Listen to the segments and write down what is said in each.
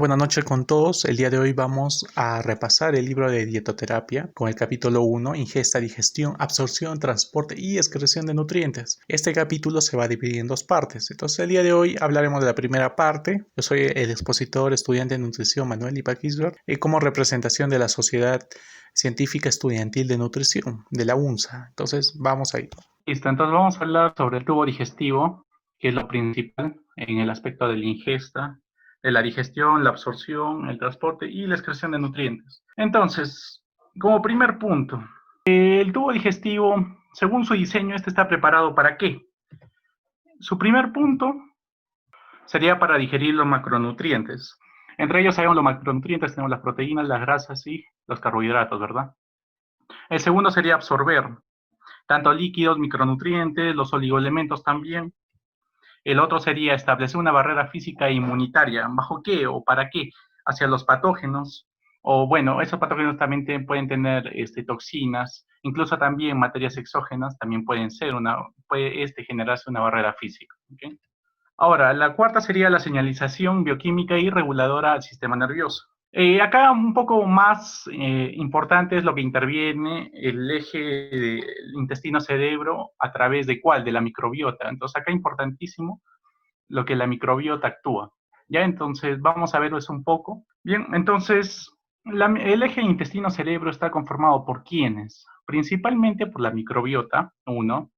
buenas noches con todos. El día de hoy vamos a repasar el libro de dietoterapia con el capítulo 1, ingesta, digestión, absorción, transporte y excreción de nutrientes. Este capítulo se va a dividir en dos partes. Entonces el día de hoy hablaremos de la primera parte. Yo soy el expositor estudiante de nutrición Manuel Ipaquisberg como representación de la Sociedad Científica Estudiantil de Nutrición, de la UNSA. Entonces vamos a ir. Listo, entonces vamos a hablar sobre el tubo digestivo, que es lo principal en el aspecto de la ingesta, de la digestión, la absorción, el transporte y la excreción de nutrientes. Entonces, como primer punto, el tubo digestivo, según su diseño, este está preparado ¿para qué? Su primer punto sería para digerir los macronutrientes. Entre ellos sabemos los macronutrientes, tenemos las proteínas, las grasas y los carbohidratos, ¿verdad? El segundo sería absorber tanto líquidos, micronutrientes, los oligoelementos también. El otro sería establecer una barrera física e inmunitaria. ¿Bajo qué o para qué? Hacia los patógenos. O bueno, esos patógenos también pueden tener toxinas, incluso también materias exógenas, también pueden ser puede generarse una barrera física. ¿Okay? Ahora, la cuarta sería la señalización bioquímica y reguladora al sistema nervioso. Acá un poco más importante es lo que interviene el eje del intestino-cerebro a través de ¿cuál? De la microbiota. Entonces acá importantísimo lo que la microbiota actúa. Ya, entonces vamos a verlo eso un poco. Bien, entonces el eje intestino-cerebro está conformado por ¿quiénes? Principalmente por la microbiota, 1,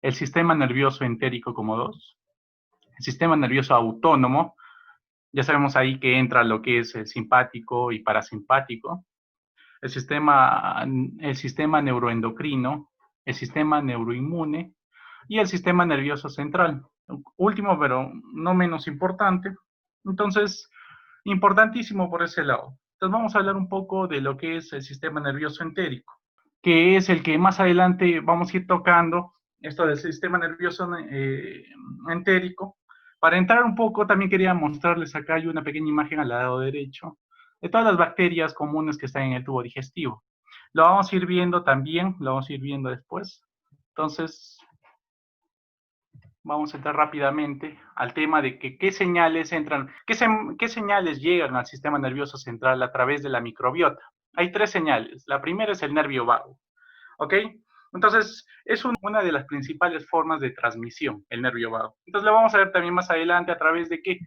el sistema nervioso entérico como 2, el sistema nervioso autónomo. Ya sabemos ahí que entra lo que es el simpático y parasimpático, el sistema neuroendocrino, el sistema neuroinmune y el sistema nervioso central. Último, pero no menos importante. Entonces, importantísimo por ese lado. Entonces vamos a hablar un poco de lo que es el sistema nervioso entérico, que es el que más adelante vamos a ir tocando, esto del sistema nervioso entérico. Para entrar un poco, también quería mostrarles acá, hay una pequeña imagen al lado derecho, de todas las bacterias comunes que están en el tubo digestivo. Lo vamos a ir viendo también, lo vamos a ir viendo después. Entonces, vamos a entrar rápidamente al tema de que qué señales entran, qué señales llegan al sistema nervioso central a través de la microbiota. Hay 3 señales. La primera es el nervio vago. ¿Ok? Entonces, es una de las principales formas de transmisión, el nervio vago. Entonces, lo vamos a ver también más adelante a través de qué?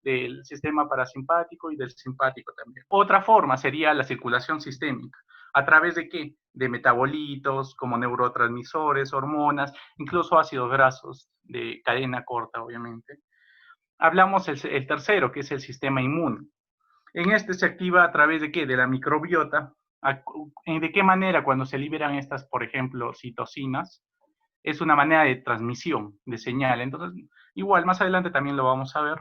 Del sistema parasimpático y del simpático también. Otra forma sería la circulación sistémica. ¿A través de qué? De metabolitos, como neurotransmisores, hormonas, incluso ácidos grasos de cadena corta, obviamente. Hablamos el tercero, que es el sistema inmune. En este se activa a través de qué? De la microbiota. ¿De qué manera cuando se liberan estas, por ejemplo, citocinas? Es una manera de transmisión, de señal. Entonces, igual, más adelante también lo vamos a ver.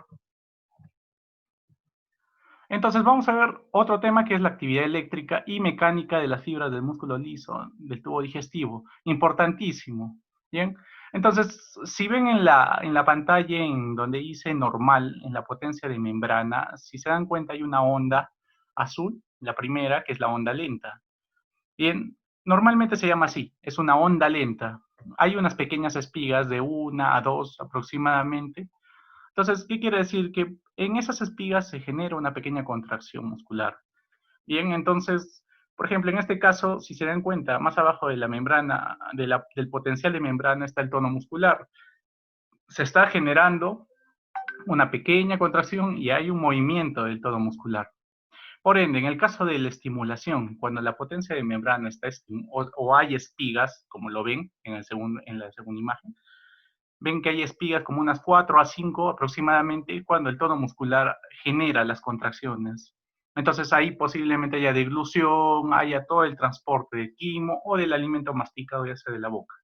Entonces vamos a ver otro tema que es la actividad eléctrica y mecánica de las fibras del músculo liso, del tubo digestivo. Importantísimo. ¿Bien? Entonces, si ven en la pantalla en donde dice normal, en la potencia de membrana, si se dan cuenta hay una onda azul, la primera, que es la onda lenta. Bien, normalmente se llama así, es una onda lenta. Hay unas pequeñas espigas de 1 a 2 aproximadamente. Entonces, ¿qué quiere decir? Que en esas espigas se genera una pequeña contracción muscular. Bien, entonces, por ejemplo, en este caso, si se dan cuenta, más abajo de la membrana, del potencial de membrana está el tono muscular. Se está generando una pequeña contracción y hay un movimiento del tono muscular. Por ende, en el caso de la estimulación, cuando la potencia de membrana está o hay espigas, como lo ven en la segunda imagen, ven que hay espigas como unas 4 a 5 aproximadamente cuando el tono muscular genera las contracciones. Entonces ahí posiblemente haya deglución, haya todo el transporte de quimo o del alimento masticado ya sea de la boca.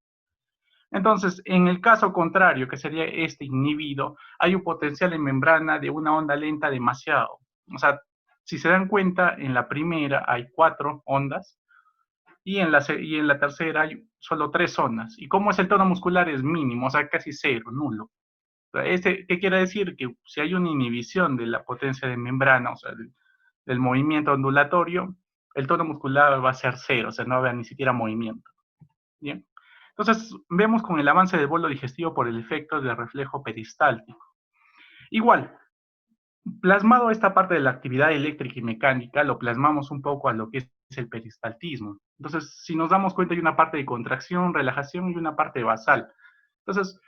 Entonces, en el caso contrario, que sería este inhibido, hay un potencial en membrana de una onda lenta demasiado. O sea, si se dan cuenta, en la primera hay 4 ondas y en la tercera hay solo 3 zonas. ¿Y cómo es el tono muscular? Es mínimo, o sea, casi cero, nulo. ¿Qué quiere decir? Que si hay una inhibición de la potencia de membrana, o sea, del movimiento ondulatorio, el tono muscular va a ser cero, o sea, no va a haber ni siquiera movimiento. Bien. Entonces, vemos con el avance del bolo digestivo por el efecto del reflejo peristáltico. Igual, Plasmado esta parte de la actividad eléctrica y mecánica, lo plasmamos un poco a lo que es el peristaltismo. Entonces, si nos damos cuenta, hay una parte de contracción, relajación y una parte basal. Entonces,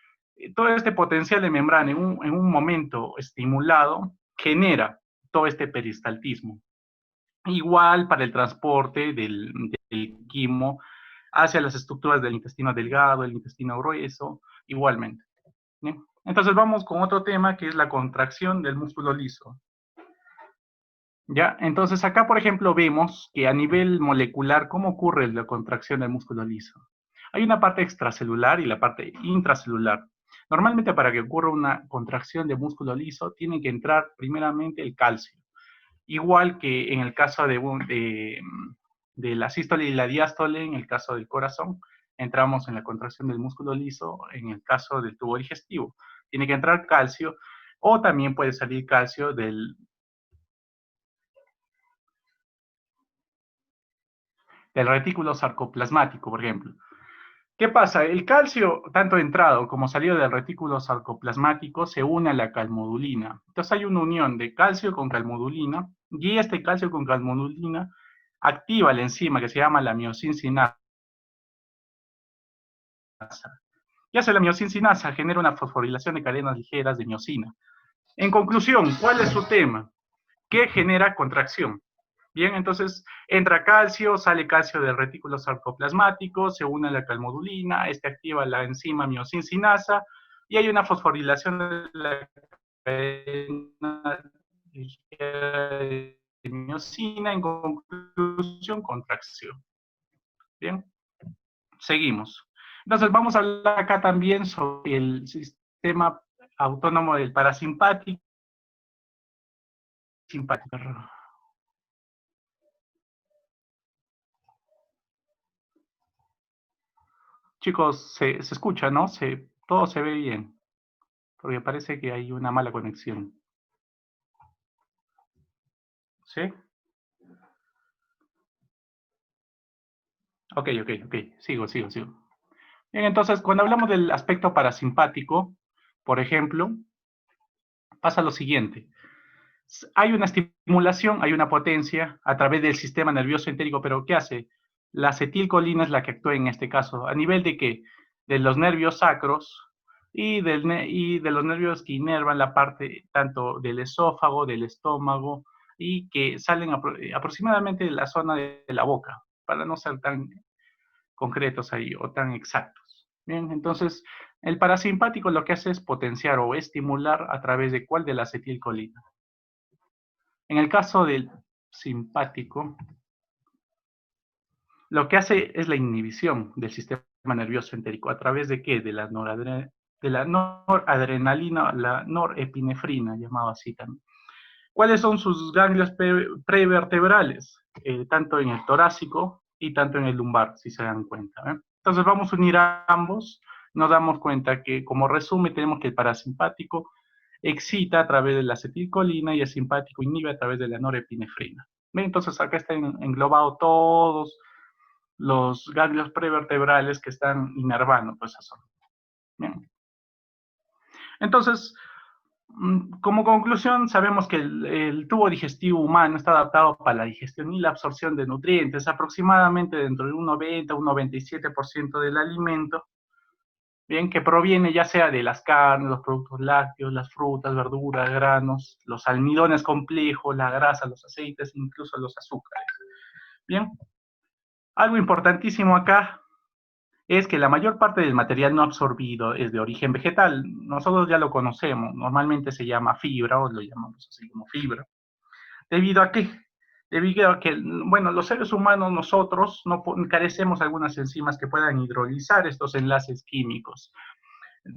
todo este potencial de membrana en un momento estimulado genera todo este peristaltismo. Igual para el transporte del quimo hacia las estructuras del intestino delgado, el intestino grueso, igualmente. ¿Bien? Entonces vamos con otro tema que es la contracción del músculo liso. ¿Ya? Entonces acá, por ejemplo, vemos que a nivel molecular, ¿cómo ocurre la contracción del músculo liso? Hay una parte extracelular y la parte intracelular. Normalmente para que ocurra una contracción de músculo liso, tiene que entrar primeramente el calcio. Igual que en el caso de la sístole y la diástole, en el caso del corazón, entramos en la contracción del músculo liso, en el caso del tubo digestivo. Tiene que entrar calcio, o también puede salir calcio del retículo sarcoplasmático, por ejemplo. ¿Qué pasa? El calcio, tanto entrado como salido del retículo sarcoplasmático, se une a la calmodulina. Entonces hay una unión de calcio con calmodulina, y este calcio con calmodulina activa la enzima que se llama la miosincinasa. ¿Qué hace la miosincinasa? Genera una fosforilación de cadenas ligeras de miosina. En conclusión, ¿cuál es su tema? ¿Qué genera contracción? Bien, entonces entra calcio, sale calcio del retículo sarcoplasmático, se une a la calmodulina, este activa la enzima miosincinasa y hay una fosforilación de la cadena de miosina, en conclusión, contracción. Bien, seguimos. Entonces vamos a hablar acá también sobre el sistema autónomo del parasimpático. Simpático. Chicos, se escucha, ¿no? Todo se ve bien, porque parece que hay una mala conexión. ¿Sí? Ok. Sigo. Bien, entonces, cuando hablamos del aspecto parasimpático, por ejemplo, pasa lo siguiente. Hay una estimulación, hay una potencia a través del sistema nervioso entérico, pero ¿qué hace? La acetilcolina es la que actúa en este caso. ¿A nivel de qué? De los nervios sacros y de los nervios que inervan la parte tanto del esófago, del estómago, y que salen aproximadamente de la zona de la boca, para no ser tan concretos ahí o tan exactos. Bien, entonces el parasimpático lo que hace es potenciar o estimular a través de ¿cuál? De la acetilcolina. En el caso del simpático, lo que hace es la inhibición del sistema nervioso entérico. ¿A través de qué? De la noradrenalina, la norepinefrina, llamado así también. ¿Cuáles son sus ganglios prevertebrales? Tanto en el torácico y tanto en el lumbar, si se dan cuenta. Entonces vamos a unir a ambos. Nos damos cuenta que, como resumen, tenemos que el parasimpático excita a través de la acetilcolina y el simpático inhibe a través de la norepinefrina. ¿Ven? Entonces acá están englobados todos los ganglios prevertebrales que están inervando toda esa zona. Bien. Entonces, como conclusión, sabemos que el tubo digestivo humano está adaptado para la digestión y la absorción de nutrientes, aproximadamente dentro de un 90 o un 97% del alimento, bien, que proviene ya sea de las carnes, los productos lácteos, las frutas, verduras, granos, los almidones complejos, la grasa, los aceites, incluso los azúcares. Bien, algo importantísimo acá es que la mayor parte del material no absorbido es de origen vegetal. Nosotros ya lo conocemos, normalmente se llama fibra o lo llamamos así como fibra. ¿Debido a qué? Debido a que, bueno, los seres humanos, nosotros, no carecemos de algunas enzimas que puedan hidrolizar estos enlaces químicos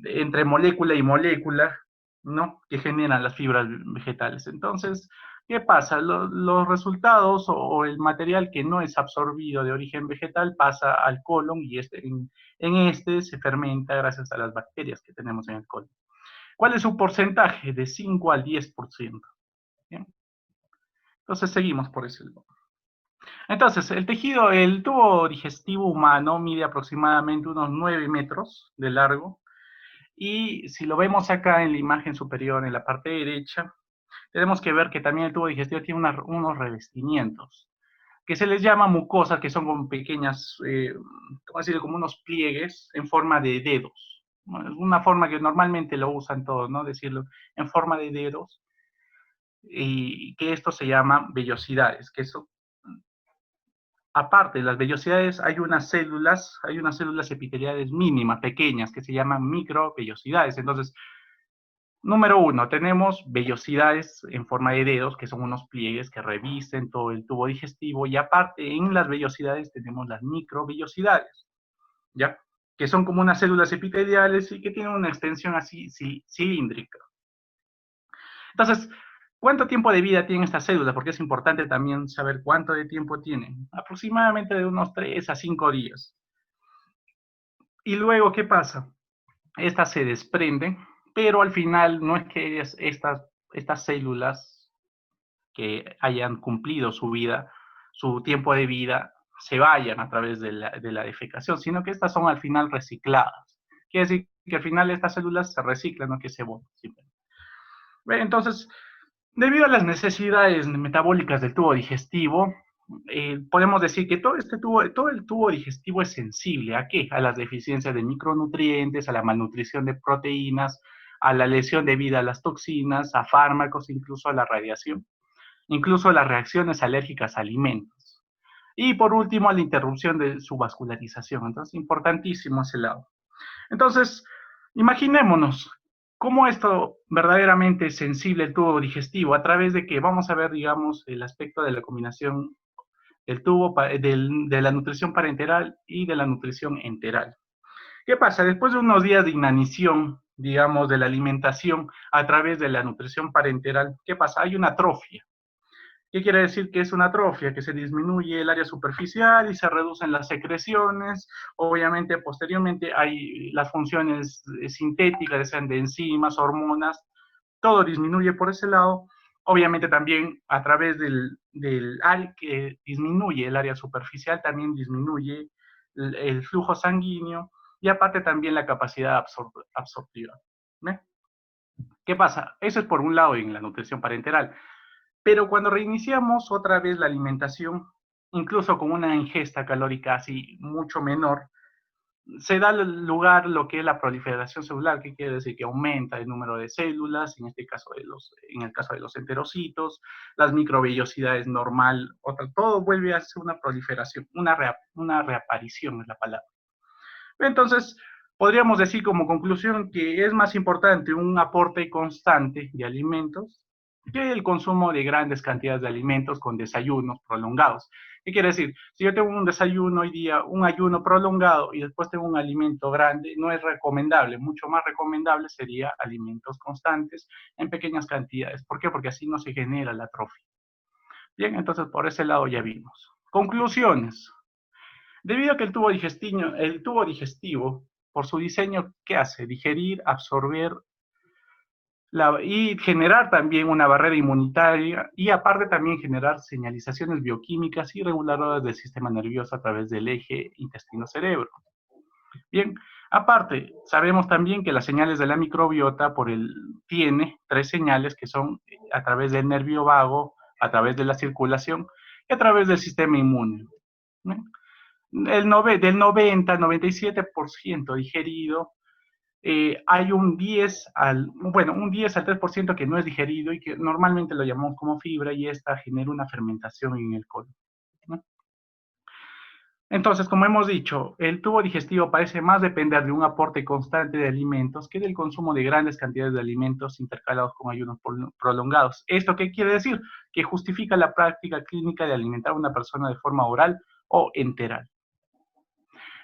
entre molécula y molécula, ¿no? Que generan las fibras vegetales. Entonces, ¿qué pasa? Los resultados o el material que no es absorbido de origen vegetal pasa al colon y en este se fermenta gracias a las bacterias que tenemos en el colon. ¿Cuál es su porcentaje? De 5 al 10%. ¿Bien? Entonces seguimos por ese lado. Entonces, el tubo digestivo humano mide aproximadamente unos 9 metros de largo. Y si lo vemos acá en la imagen superior, en la parte derecha, tenemos que ver que también el tubo digestivo tiene unos revestimientos, que se les llama mucosas, que son como pequeñas, ¿cómo decirlo? Como unos pliegues en forma de dedos. ¿No? Es una forma que normalmente lo usan todos, ¿no? Decirlo en forma de dedos, y que esto se llama vellosidades, que eso, aparte de las vellosidades, hay unas células epiteliales mínimas, pequeñas, que se llaman microvellosidades. Entonces, número uno, tenemos vellosidades en forma de dedos, que son unos pliegues que revisten todo el tubo digestivo, y aparte en las vellosidades tenemos las microvellosidades, ¿ya? Que son como unas células epiteliales y que tienen una extensión así cilíndrica. Entonces, ¿cuánto tiempo de vida tienen estas células? Porque es importante también saber cuánto de tiempo tienen. Aproximadamente de unos 3 a 5 días. Y luego, ¿qué pasa? Estas se desprenden, pero al final no es que estas células que hayan cumplido su vida, su tiempo de vida, se vayan a través de la defecación, sino que estas son al final recicladas. Quiere decir que al final estas células se reciclan, no que se botan. Entonces, debido a las necesidades metabólicas del tubo digestivo, podemos decir que todo el tubo digestivo es sensible. ¿A qué? A las deficiencias de micronutrientes, a la malnutrición de proteínas, a la lesión debida a las toxinas, a fármacos, incluso a la radiación, incluso a las reacciones alérgicas a alimentos. Y por último, a la interrupción de su vascularización. Entonces, importantísimo ese lado. Entonces, imaginémonos cómo esto verdaderamente es sensible el tubo digestivo, a través de que vamos a ver, digamos, el aspecto de la combinación del tubo, de la nutrición parenteral y de la nutrición enteral. ¿Qué pasa? Después de unos días de inanición, digamos, de la alimentación a través de la nutrición parenteral, ¿qué pasa? Hay una atrofia. ¿Qué quiere decir que es una atrofia? Que se disminuye el área superficial y se reducen las secreciones. Obviamente, posteriormente hay las funciones sintéticas, sean de enzimas, hormonas, todo disminuye por ese lado. Obviamente también a través del que disminuye el área superficial, también disminuye el flujo sanguíneo y aparte también la capacidad absortiva. ¿Ve? ¿Qué pasa? Eso es por un lado en la nutrición parenteral. Pero cuando reiniciamos otra vez la alimentación, incluso con una ingesta calórica así mucho menor, se da lugar lo que es la proliferación celular, que quiere decir que aumenta el número de células, en este caso en el caso de los enterocitos, las microvellosidades normal, todo vuelve a ser una proliferación, una reaparición es la palabra. Entonces, podríamos decir como conclusión que es más importante un aporte constante de alimentos que el consumo de grandes cantidades de alimentos con desayunos prolongados. ¿Qué quiere decir? Si yo tengo un desayuno hoy día, un ayuno prolongado y después tengo un alimento grande, no es recomendable. Mucho más recomendable sería alimentos constantes en pequeñas cantidades. ¿Por qué? Porque así no se genera la atrofia. Bien, entonces por ese lado ya vimos. Conclusiones. Debido a que el tubo digestivo, por su diseño, ¿qué hace? Digerir, absorber y generar también una barrera inmunitaria y aparte también generar señalizaciones bioquímicas y reguladoras del sistema nervioso a través del eje intestino-cerebro. Bien, aparte, sabemos también que las señales de la microbiota tiene 3 señales que son a través del nervio vago, a través de la circulación y a través del sistema inmune. ¿No? Del 90 al 97% digerido, hay un 10 al 3% que no es digerido y que normalmente lo llamamos como fibra y esta genera una fermentación en el colon, ¿no? Entonces, como hemos dicho, el tubo digestivo parece más depender de un aporte constante de alimentos que del consumo de grandes cantidades de alimentos intercalados con ayunos prolongados. ¿Esto qué quiere decir? Que justifica la práctica clínica de alimentar a una persona de forma oral o enteral.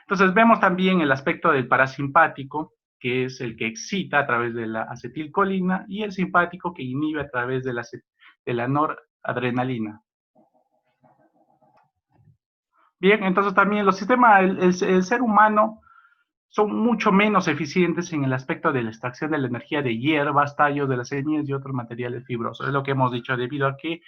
Entonces vemos también el aspecto del parasimpático, que es el que excita a través de la acetilcolina, y el simpático que inhibe a través de la noradrenalina. Bien, entonces también los sistemas, el ser humano son mucho menos eficientes en el aspecto de la extracción de la energía de hierbas, tallos de las semillas y otros materiales fibrosos. Es lo que hemos dicho, debido a que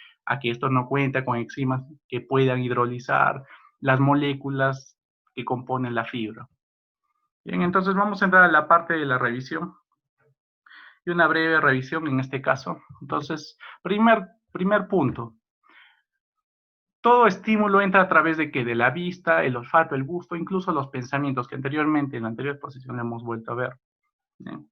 esto no cuenta con enzimas que puedan hidrolizar las moléculas que componen la fibra. Bien, entonces vamos a entrar a la parte de la revisión. y una breve revisión en este caso. Entonces, primer punto. Todo estímulo entra a través de ¿qué? De la vista, el olfato, el gusto, incluso los pensamientos que anteriormente en la anterior posición hemos vuelto a ver. Bien.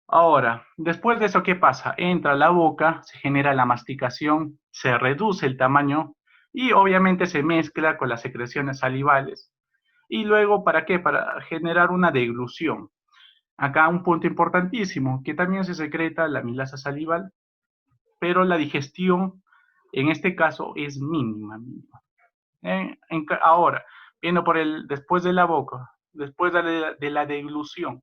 Ahora, después de eso, ¿qué pasa? Entra a la boca, se genera la masticación, se reduce el tamaño y obviamente se mezcla con las secreciones salivales. Y luego, ¿para qué? Para generar una deglución. Acá un punto importantísimo, que también se secreta la amilasa salival, pero la digestión en este caso es mínima. Ahora, viendo después de la boca, después de la deglución,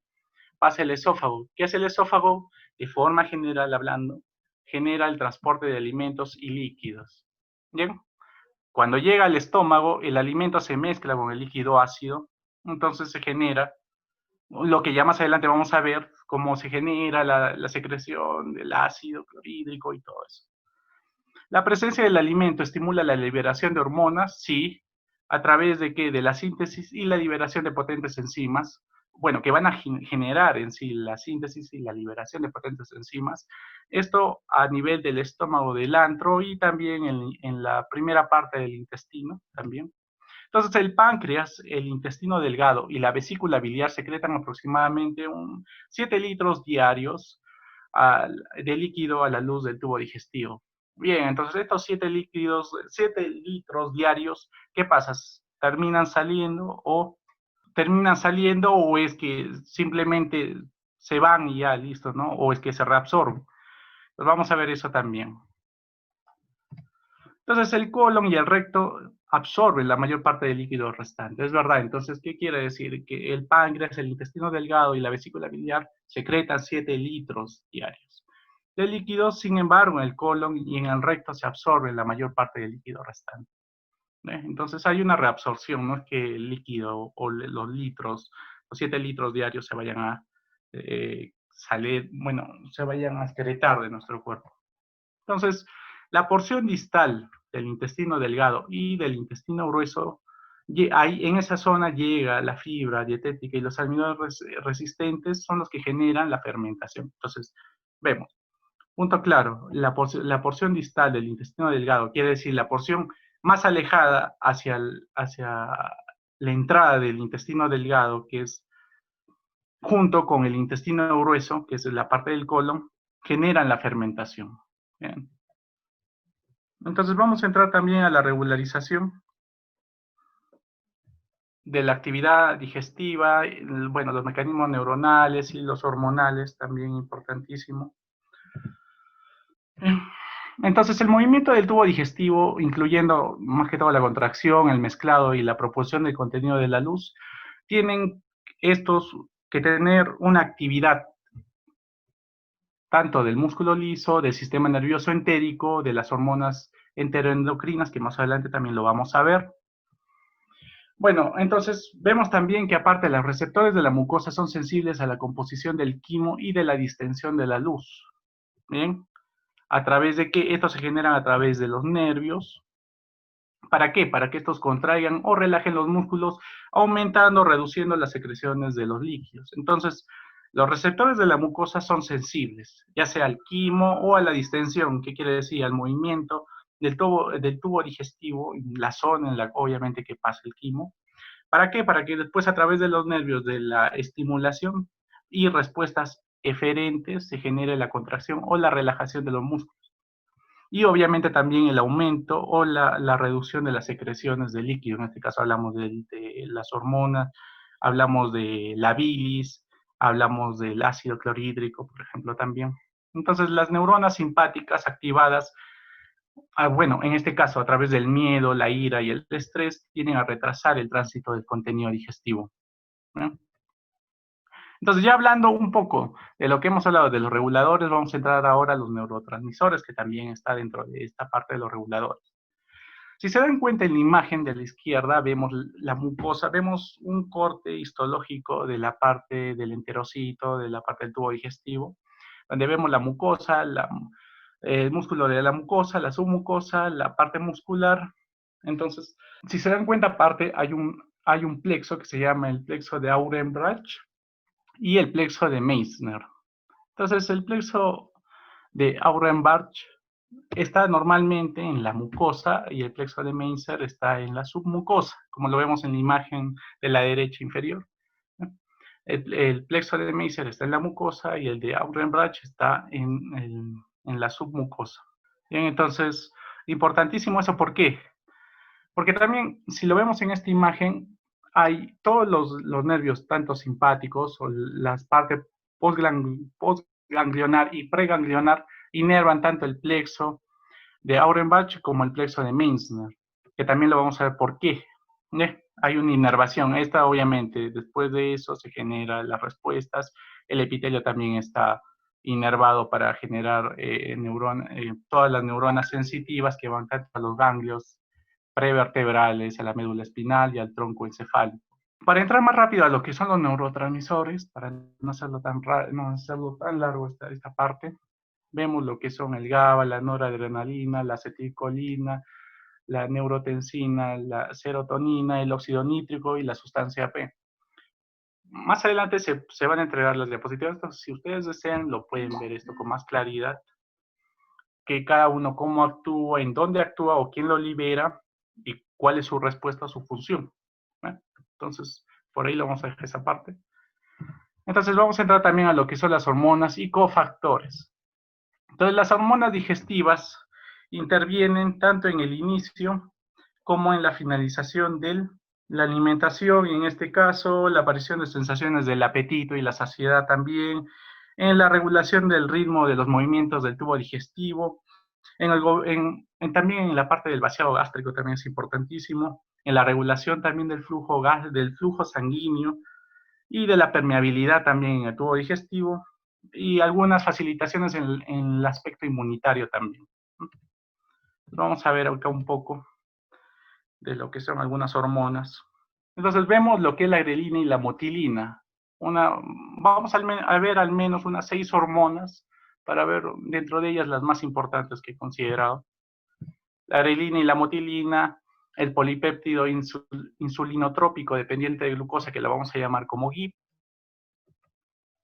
pasa el esófago. ¿Qué hace el esófago? De forma general hablando, genera el transporte de alimentos y líquidos. ¿Bien? Cuando llega al estómago, el alimento se mezcla con el líquido ácido, entonces se genera lo que ya más adelante vamos a ver, cómo se genera la secreción del ácido clorhídrico y todo eso. La presencia del alimento estimula la liberación de hormonas, sí, ¿a través de qué? De la síntesis y la liberación de potentes enzimas, bueno, que van a generar en sí la síntesis y la liberación de potentes enzimas. Esto a nivel del estómago del antro y también en la primera parte del intestino también. Entonces, el páncreas, el intestino delgado y la vesícula biliar secretan aproximadamente 7 litros diarios de líquido a la luz del tubo digestivo. Bien, entonces estos 7 litros diarios, ¿qué pasa? ¿Terminan saliendo o es que simplemente se van y ya, listo, ¿no? O es que se reabsorben. Pues vamos a ver eso también. Entonces el colon y el recto absorben la mayor parte del líquido restante, es verdad. Entonces, ¿qué quiere decir? Que el páncreas, el intestino delgado y la vesícula biliar secretan 7 litros diarios de líquido. Sin embargo, en el colon y en el recto se absorbe la mayor parte del líquido restante. Entonces hay una reabsorción, no es que el líquido o los 7 litros diarios se vayan a salir, bueno, se vayan a excretar de nuestro cuerpo. Entonces, la porción distal del intestino delgado y del intestino grueso, ahí en esa zona llega la fibra dietética y los almidones resistentes son los que generan la fermentación. Entonces, vemos, punto claro, la porción distal del intestino delgado, quiere decir la porción más alejada hacia la entrada del intestino delgado, que es junto con el intestino grueso, que es la parte del colon, generan la fermentación. Bien. Entonces vamos a entrar también a la regularización de la actividad digestiva, bueno, los mecanismos neuronales y los hormonales, también importantísimo. Entonces el movimiento del tubo digestivo, incluyendo más que todo la contracción, el mezclado y la propulsión del contenido de la luz, tienen estos que tener una actividad tanto del músculo liso, del sistema nervioso entérico, de las hormonas enteroendocrinas, que más adelante también lo vamos a ver. Bueno, entonces vemos también que aparte los receptores de la mucosa son sensibles a la composición del quimo y de la distensión de la luz. ¿Bien? ¿A través de qué? Estos se generan a través de los nervios. ¿Para qué? Para que estos contraigan o relajen los músculos, aumentando o reduciendo las secreciones de los líquidos. Entonces, los receptores de la mucosa son sensibles, ya sea al quimo o a la distensión, ¿qué quiere decir? Al movimiento del tubo digestivo, la zona en la obviamente que pasa el quimo. ¿Para qué? Para que después a través de los nervios de la estimulación y respuestas eferentes se genere la contracción o la relajación de los músculos. Y obviamente también el aumento o la reducción de las secreciones de líquido. En este caso hablamos de las hormonas, hablamos de la bilis, hablamos del ácido clorhídrico, por ejemplo, también. Entonces, las neuronas simpáticas activadas, bueno, en este caso a través del miedo, la ira y el estrés, tienden a retrasar el tránsito del contenido digestivo. ¿No? Entonces, ya hablando un poco de lo que hemos hablado de los reguladores, vamos a entrar ahora a los neurotransmisores, que también está dentro de esta parte de los reguladores. Si se dan cuenta en la imagen de la izquierda, vemos la mucosa, vemos un corte histológico de la parte del enterocito, de la parte del tubo digestivo, donde vemos la mucosa, el músculo de la mucosa, la submucosa, la parte muscular. Entonces, si se dan cuenta, aparte hay un plexo que se llama el plexo de Auerbach y el plexo de Meissner. Entonces, el plexo de Auerbach está normalmente en la mucosa y el plexo de Meissner está en la submucosa, como lo vemos en la imagen de la derecha inferior. El plexo de Meissner está en la mucosa y el de Auerbach está en la submucosa. Bien, entonces, importantísimo eso, ¿por qué? Porque también, si lo vemos en esta imagen, hay todos los nervios, tanto simpáticos o las partes postganglionar y preganglionar, inervan tanto el plexo de Auerbach como el plexo de Meissner, que también lo vamos a ver por qué. Hay una inervación. Esta, obviamente, después de eso se generan las respuestas. El epitelio también está inervado para generar todas las neuronas sensitivas que van tanto a los ganglios prevertebrales, a la médula espinal y al tronco encefálico. Para entrar más rápido a lo que son los neurotransmisores, para no hacerlo tan largo esta parte, vemos lo que son el GABA, la noradrenalina, la acetilcolina, la neurotensina, la serotonina, el óxido nítrico y la sustancia P. Más adelante se van a entregar las diapositivas, entonces si ustedes desean lo pueden ver esto con más claridad, que cada uno cómo actúa, en dónde actúa o quién lo libera y cuál es su respuesta a su función. Entonces, por ahí lo vamos a dejar esa parte. Entonces vamos a entrar también a lo que son las hormonas y cofactores. Entonces las hormonas digestivas intervienen tanto en el inicio como en la finalización de la alimentación, y en este caso la aparición de sensaciones del apetito y la saciedad también, en la regulación del ritmo de los movimientos del tubo digestivo, también en la parte del vaciado gástrico también es importantísimo, en la regulación también del flujo sanguíneo y de la permeabilidad también en el tubo digestivo, y algunas facilitaciones en el aspecto inmunitario también. Vamos a ver acá un poco de lo que son algunas hormonas. Entonces vemos lo que es la grelina y la motilina. Vamos a ver al menos unas 6 hormonas para ver dentro de ellas las más importantes que he considerado. La grelina y la motilina, el polipéptido insulinotrópico dependiente de glucosa, que lo vamos a llamar como GIP,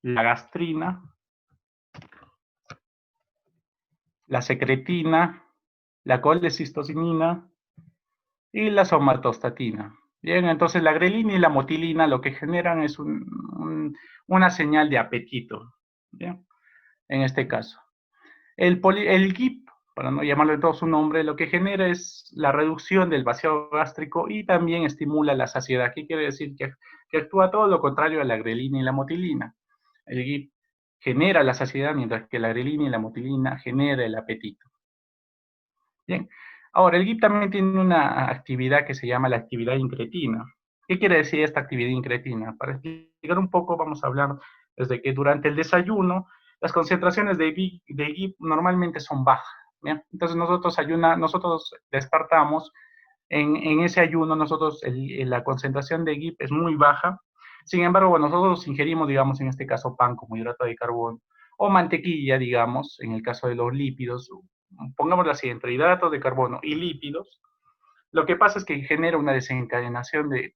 la gastrina, la secretina, la colecistocinina y la somatostatina. Bien, entonces la grelina y la motilina lo que generan es una señal de apetito, ¿bien? En este caso. El GIP, para no llamarlo de todo su nombre, lo que genera es la reducción del vaciado gástrico y también estimula la saciedad. ¿Qué quiere decir? Que actúa todo lo contrario a la grelina y la motilina. El GIP genera la saciedad, mientras que la grelina y la motilina genera el apetito. Bien, ahora el GIP también tiene una actividad que se llama la actividad incretina. ¿Qué quiere decir esta actividad incretina? Para explicar un poco, vamos a hablar desde que durante el desayuno las concentraciones de GIP normalmente son bajas. ¿Bien? Entonces nosotros despertamos, en ese ayuno la concentración de GIP es muy baja. Sin embargo, bueno, nosotros ingerimos, digamos, en este caso pan como hidrato de carbono, o mantequilla, digamos, en el caso de los lípidos, pongámoslo así, entre hidratos de carbono y lípidos. Lo que pasa es que genera una desencadenación de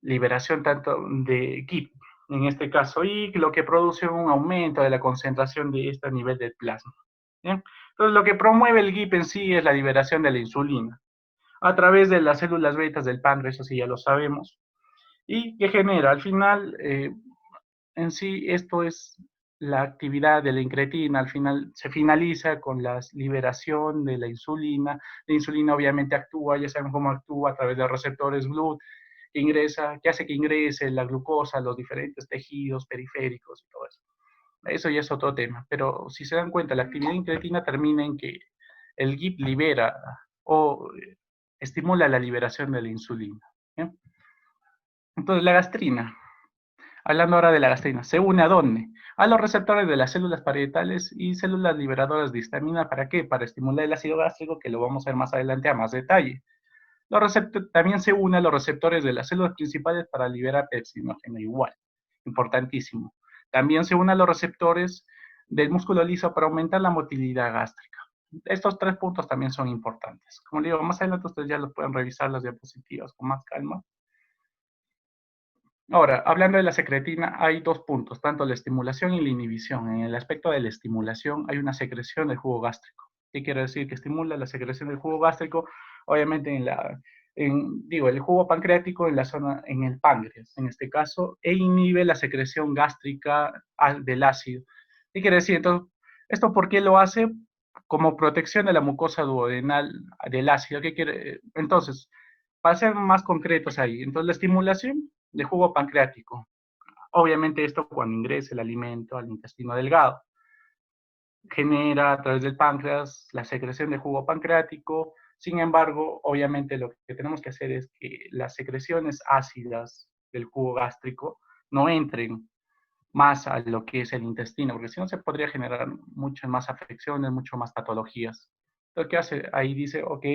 liberación tanto de GIP, en este caso, y lo que produce un aumento de la concentración de este nivel del plasma. ¿Bien? Entonces, lo que promueve el GIP en sí es la liberación de la insulina a través de las células betas del páncreas, eso sí ya lo sabemos, y que genera, al final, en sí, esto es la actividad de la incretina, al final se finaliza con la liberación de la insulina. La insulina obviamente actúa, ya saben cómo actúa, a través de receptores GLUT, que hace que ingrese la glucosa a los diferentes tejidos periféricos y todo eso. Eso ya es otro tema, pero si se dan cuenta, la actividad incretina termina en que el GIP libera o estimula la liberación de la insulina. ¿Bien? Entonces, la gastrina. Hablando ahora de la gastrina, ¿se une a dónde? A los receptores de las células parietales y células liberadoras de histamina. ¿Para qué? Para estimular el ácido gástrico, que lo vamos a ver más adelante a más detalle. También se une a los receptores de las células principales para liberar pepsinógeno, igual, importantísimo. También se une a los receptores del músculo liso para aumentar la motilidad gástrica. Estos 3 puntos también son importantes. Como digo, más adelante ustedes ya los pueden revisar las diapositivas con más calma. Ahora, hablando de la secretina, hay dos puntos, tanto la estimulación y la inhibición. En el aspecto de la estimulación hay una secreción del jugo gástrico. ¿Qué quiere decir? Que estimula la secreción del jugo gástrico, obviamente el jugo pancreático en la zona, en el páncreas, en este caso, e inhibe la secreción gástrica del ácido. ¿Qué quiere decir? Entonces, ¿esto por qué lo hace? Como protección de la mucosa duodenal del ácido. ¿Qué quiere? Entonces, para ser más concretos ahí, entonces la estimulación de jugo pancreático. Obviamente esto cuando ingrese el alimento al intestino delgado. Genera a través del páncreas la secreción de jugo pancreático. Sin embargo, obviamente lo que tenemos que hacer es que las secreciones ácidas del jugo gástrico no entren más a lo que es el intestino, porque si no se podría generar muchas más afecciones, mucho más patologías. Entonces, ¿qué hace? Ahí dice, ok,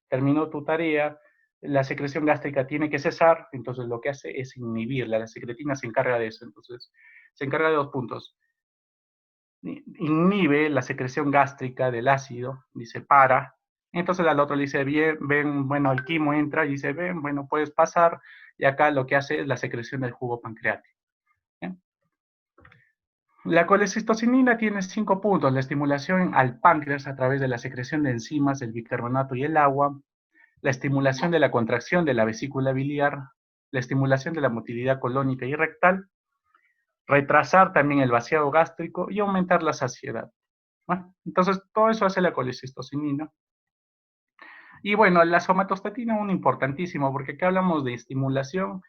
terminó tu tarea, la secreción gástrica tiene que cesar, entonces lo que hace es inhibirla, la secretina se encarga de eso, entonces se encarga de dos puntos. Inhibe la secreción gástrica del ácido, dice para, entonces al otro le dice, bien, ven, bueno, el quimo entra y dice, ven, bueno, puedes pasar, y acá lo que hace es la secreción del jugo pancreático. ¿Bien? La colecistocinina tiene 5 puntos, la estimulación al páncreas a través de la secreción de enzimas, el bicarbonato y el agua, la estimulación de la contracción de la vesícula biliar, la estimulación de la motilidad colónica y rectal, retrasar también el vaciado gástrico y aumentar la saciedad. Bueno, entonces, todo eso hace la colecistocinina. Y bueno, la somatostatina, un importantísimo, porque acá hablamos de estimulación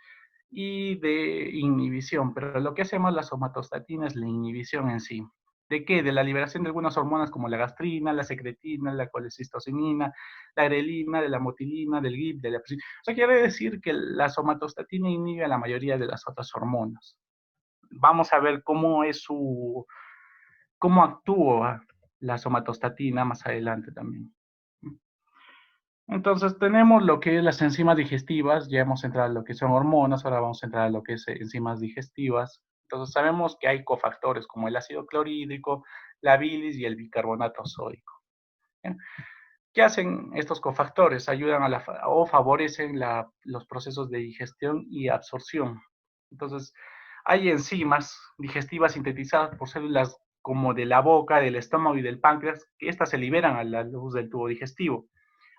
y de inhibición, pero lo que hace más la somatostatina es la inhibición en sí. ¿De qué? De la liberación de algunas hormonas como la gastrina, la secretina, la colecistocinina, la grelina, de la motilina, del GIP, de la... O sea, quiere decir que la somatostatina inhibe a la mayoría de las otras hormonas. Vamos a ver cómo actúa la somatostatina más adelante también. Entonces tenemos lo que es las enzimas digestivas, ya hemos entrado a lo que son hormonas, ahora vamos a entrar a lo que es enzimas digestivas. Entonces sabemos que hay cofactores como el ácido clorhídrico, la bilis y el bicarbonato sódico. ¿Bien? ¿Qué hacen estos cofactores? Ayudan o favorecen los procesos de digestión y absorción. Entonces, hay enzimas digestivas sintetizadas por células como de la boca, del estómago y del páncreas, que estas se liberan a la luz del tubo digestivo.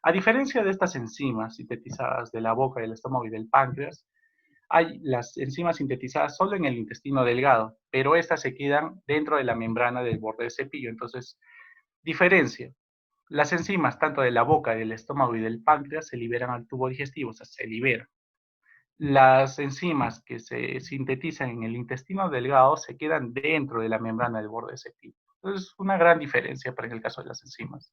A diferencia de estas enzimas sintetizadas de la boca, del estómago y del páncreas, hay las enzimas sintetizadas solo en el intestino delgado, pero estas se quedan dentro de la membrana del borde del cepillo. Entonces, diferencia. Las enzimas, tanto de la boca, del estómago y del páncreas, se liberan al tubo digestivo, o sea, se liberan. Las enzimas que se sintetizan en el intestino delgado se quedan dentro de la membrana del borde del cepillo. Entonces, una gran diferencia para el caso de las enzimas.